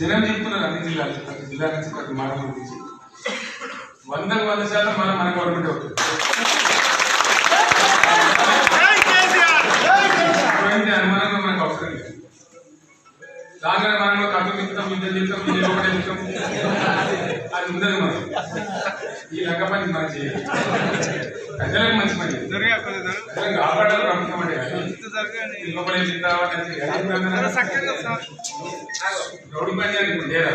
జనం చెప్తున్నారు అన్ని జిల్లాలు ప్రతి జిల్లా నుంచి ప్రతి మార్గం నుంచి 100% మన గవర్నమెంట్ అవుతుంది. అనుమానంగా మనకు అవసరం లేదు. దాని మనలో కథం చెప్తాం యుద్ధం చెప్తాం ఒకటే చెప్తాం అది ఉండదు. మనం ఈ రంగ పని మనం చేయాలి. ప్రజలకు మంచి పని ప్రజలకు కాపాడాలి ప్రభుత్వం అంటే లోపలే రౌడీ పని అని ఇప్పుడు లేదా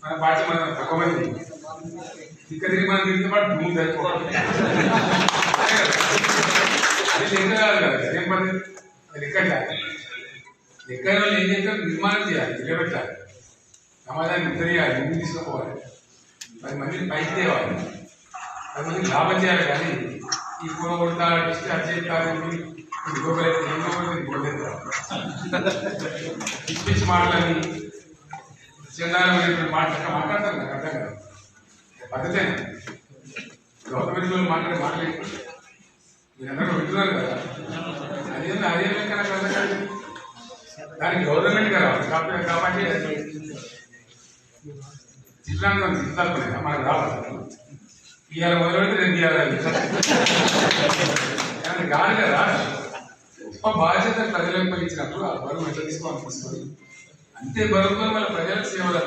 మన పార్టీ మన తక్కువ మంది ఇక్కడ మనం తిరిగితే పాటు భూమి సరిపోవాలి. అది లెక్క కాదు కదా ఏం పని లెక్క లెక్క వాళ్ళు ఏం చేస్తారు నిర్మాణం చేయాలి నిలబెట్టాలి సమాజాన్ని తెలియాలి ముందు తీసుకుపోవాలి 10 మందిని పైకి తేవాలి 10 మందికి లాభం చేయాలి. కానీ ఈ కూర కొడతా డిశ్చార్జ్ చేస్తారని పిచ్చి మాటలని చందాలమైనటువంటి మాట్లాడతారు నాకు అర్థం కాదు. పద్ధతే గవర్నమెంట్ వాళ్ళు మాట్లాడే మాటలేదు మీరందరూ వింటున్నారు కదా. అదే లెక్క నాకు అర్థం కాదు. దానికి గవర్నమెంట్ రావాలి కాబట్టి జిల్లాలో జిల్లాలు మనకు రావాలి. ఇవాళ మొదలైతే రేపు ఇవ్వాలి కాదు కదా. గొప్ప బాధ్యత ప్రజలకు ఇచ్చినప్పుడు ఆ బరువు ఎట్లా తీసుకోవాలి అంతే బరువుతో మన ప్రజలకు సేవలు